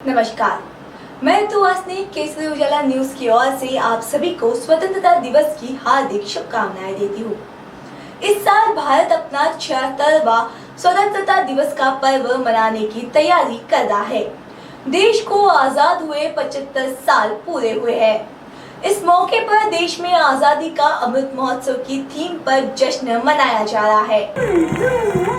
नमस्कार, मैं तुवासनी केसरी उजाला न्यूज की ओर से आप सभी को स्वतंत्रता दिवस की हार्दिक शुभकामनाएं देती हूँ। इस साल भारत अपना 76वां स्वतंत्रता दिवस का पर्व मनाने की तैयारी कर रहा है। देश को आजाद हुए 75 साल पूरे हुए हैं। इस मौके पर देश में आजादी का अमृत महोत्सव की थीम पर जश्न मनाया जा रहा है।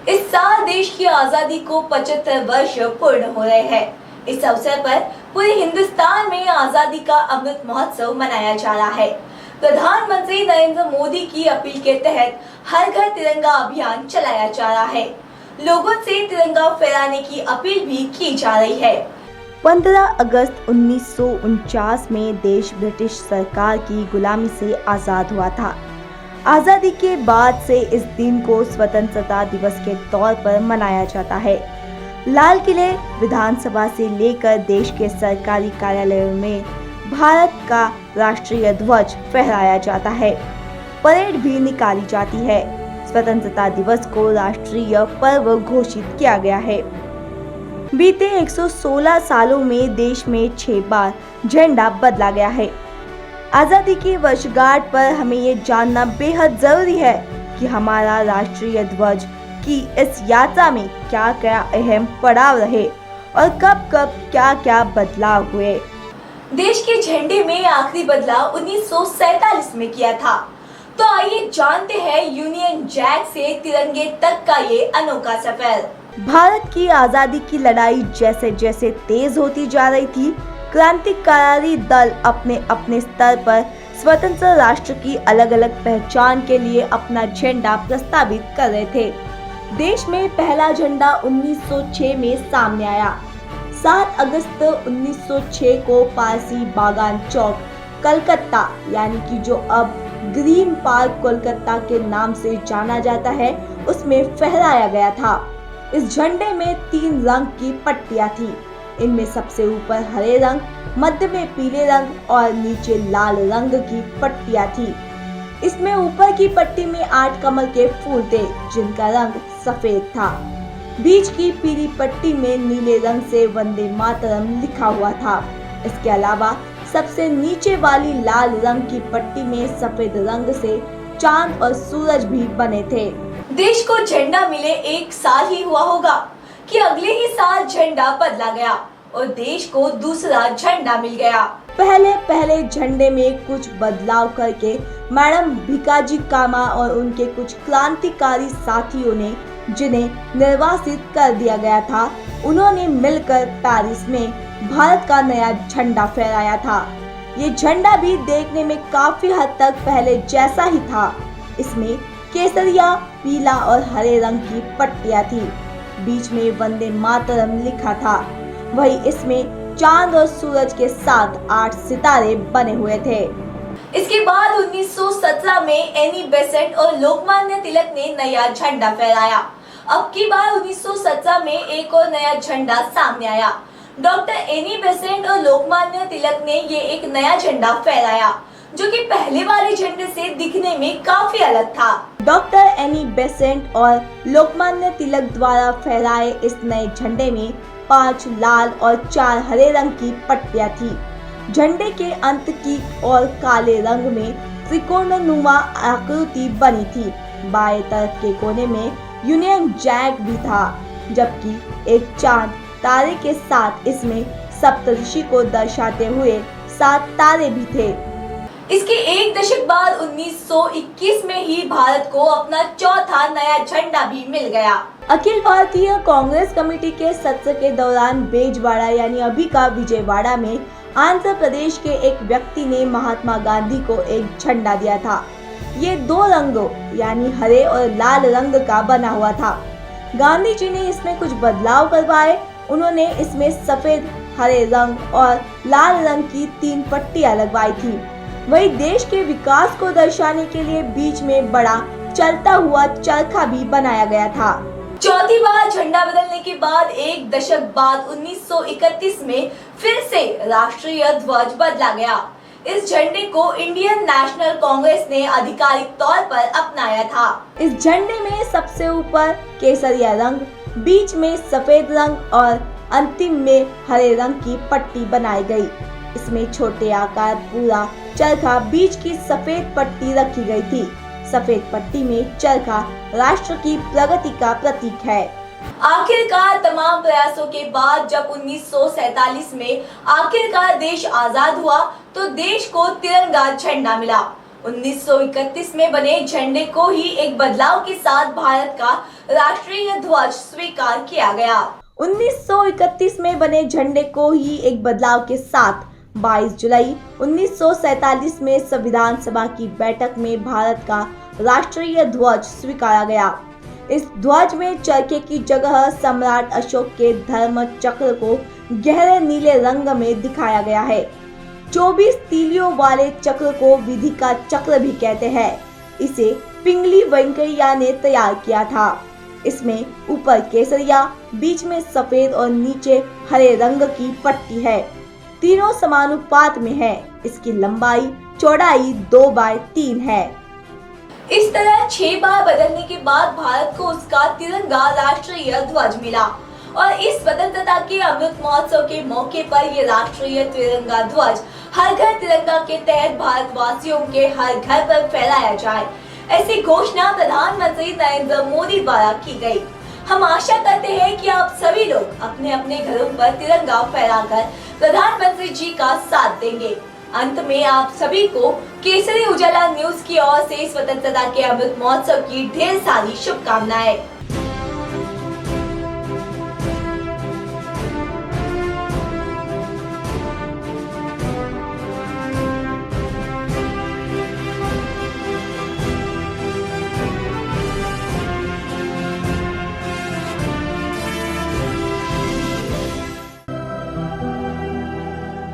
इस साल देश की आजादी को 75 वर्ष पूर्ण हो रहे हैं। इस अवसर पर पूरे हिंदुस्तान में आजादी का अमृत महोत्सव मनाया जा रहा है। प्रधानमंत्री नरेंद्र मोदी की अपील के तहत हर घर तिरंगा अभियान चलाया जा रहा है। लोगों से तिरंगा फहराने की अपील भी की जा रही है। 15 अगस्त 1949 में देश ब्रिटिश सरकार की गुलामी से आजाद हुआ था। आज़ादी के बाद से इस दिन को स्वतंत्रता दिवस के तौर पर मनाया जाता है। लाल किले, विधानसभा से लेकर देश के सरकारी कार्यालयों में भारत का राष्ट्रीय ध्वज फहराया जाता है। परेड भी निकाली जाती है। स्वतंत्रता दिवस को राष्ट्रीय पर्व घोषित किया गया है। बीते 116 सालों में देश में 6 बार झंडा बदला गया है। आज़ादी की वर्षगांठ पर हमें ये जानना बेहद जरूरी है कि हमारा राष्ट्रीय ध्वज की इस यात्रा में क्या क्या अहम पड़ाव रहे और कब कब क्या क्या बदलाव हुए। देश के झंडे में आखिरी बदलाव 1947 में किया था। तो आइए जानते हैं यूनियन जैक से तिरंगे तक का ये अनोखा सफर। भारत की आज़ादी की लड़ाई जैसे जैसे तेज होती जा रही थी, क्रांतिकारी दल अपने अपने स्तर पर स्वतंत्र राष्ट्र की अलग अलग पहचान के लिए अपना झंडा प्रस्तावित कर रहे थे। देश में पहला झंडा 1906 में सामने आया। 7 अगस्त 1906 को पारसी बागान चौक, कलकत्ता, यानी कि जो अब ग्रीन पार्क कोलकाता के नाम से जाना जाता है, उसमें फहराया गया था। इस झंडे में 3 रंग की पट्टियां थी। इनमें सबसे ऊपर हरे रंग, मध्य में पीले रंग और नीचे लाल रंग की पट्टियां थी। इसमें ऊपर की पट्टी में 8 कमल के फूल थे, जिनका रंग सफेद था। बीच की पीली पट्टी में नीले रंग से वंदे मातरम लिखा हुआ था। इसके अलावा सबसे नीचे वाली लाल रंग की पट्टी में सफेद रंग से चांद और सूरज भी बने थे। देश को झंडा मिले 1 साल ही हुआ होगा कि अगले ही साल झंडा बदला गया और देश को दूसरा झंडा मिल गया। पहले झंडे में कुछ बदलाव करके मैडम भिकाजी कामा और उनके कुछ क्रांतिकारी साथियों ने, जिन्हें निर्वासित कर दिया गया था, उन्होंने मिलकर पेरिस में भारत का नया झंडा फहराया था। ये झंडा भी देखने में काफी हद तक पहले जैसा ही था। इसमें केसरिया, पीला और हरे रंग की पट्टियां थी। बीच में वंदे मातरम लिखा था। वही इसमें चांद और सूरज के साथ 8 सितारे बने हुए थे। इसके बाद 1917 में एनी बेसेंट और लोकमान्य तिलक ने नया झंडा फहराया। अब की बार 1917 में एक और नया झंडा सामने आया। डॉक्टर एनी बेसेंट और लोकमान्य तिलक ने ये एक नया झंडा फहराया, जो कि पहले वाले झंडे से दिखने में काफी अलग था। डॉक्टर एनी बेसेंट और लोकमान्य तिलक द्वारा फहराए इस नए झंडे में 5 लाल और 4 हरे रंग की पट्टियां थी। झंडे के अंत की और काले रंग में त्रिकोणनुमा आकृति बनी थी। बाएं तरफ के कोने में यूनियन जैक भी था, जबकि एक चांद तारे के साथ इसमें सप्तऋषि को दर्शाते हुए 7 तारे भी थे। इसके 1 दशक बाद 1921 में ही भारत को अपना चौथा नया झंडा भी मिल गया। अखिल भारतीय कांग्रेस कमेटी के सत्र के दौरान बेजवाड़ा यानी अभी का विजयवाड़ा में आंध्र प्रदेश के एक व्यक्ति ने महात्मा गांधी को एक झंडा दिया था। ये 2 रंगों यानी हरे और लाल रंग का बना हुआ था। गांधी जी ने इसमें कुछ बदलाव करवाए। उन्होंने इसमें सफेद, हरे रंग और लाल रंग की 3 पट्टियां लगवाई थी। वही देश के विकास को दर्शाने के लिए बीच में बड़ा चलता हुआ चरखा भी बनाया गया था। चौथी बार झंडा बदलने के बाद एक दशक बाद 1931 में फिर से राष्ट्रीय ध्वज बदला गया। इस झंडे को इंडियन नेशनल कांग्रेस ने आधिकारिक तौर पर अपनाया था। इस झंडे में सबसे ऊपर केसरिया रंग, बीच में सफेद रंग और अंतिम में हरे रंग की पट्टी बनाई गई। इसमें छोटे आकार पूरा चरखा, बीच की सफेद पट्टी रखी गई थी। सफेद पट्टी में चरखा राष्ट्र की प्रगति का प्रतीक है। आखिरकार तमाम प्रयासों के बाद जब 1947 में आखिरकार देश आजाद हुआ तो देश को तिरंगा झंडा मिला। 1931 में बने झंडे को ही एक बदलाव के साथ भारत का राष्ट्रीय ध्वज स्वीकार किया गया। 1931 में बने झंडे को ही एक बदलाव के साथ 22 जुलाई 1947 में संविधान सभा की बैठक में भारत का राष्ट्रीय ध्वज स्वीकारा गया। इस ध्वज में चरखे की जगह सम्राट अशोक के धर्म चक्र को गहरे नीले रंग में दिखाया गया है। 24 तीलियों वाले चक्र को विधि का चक्र भी कहते हैं। इसे पिंगली वेंकैया ने तैयार किया था। इसमें ऊपर केसरिया, बीच में सफेद और नीचे हरे रंग की पट्टी है। तीनों समानुपात में है। इसकी लंबाई चौड़ाई 2/3 है। इस तरह 6 बार बदलने के बाद भारत को उसका तिरंगा राष्ट्रीय ध्वज मिला और इस स्वतंत्रता के अमृत महोत्सव के मौके पर ये राष्ट्रीय तिरंगा ध्वज हर घर तिरंगा के तहत भारतवासियों के हर घर पर फहराया जाए, ऐसी घोषणा प्रधानमंत्री नरेंद्र मोदी द्वारा की गई। हम आशा करते हैं कि आप सभी लोग अपने अपने घरों पर तिरंगा फहराकर प्रधानमंत्री जी का साथ देंगे। अंत में आप सभी को केसरी उजाला न्यूज की ओर से स्वतंत्रता के अमृत महोत्सव की ढेर सारी शुभकामनाएं।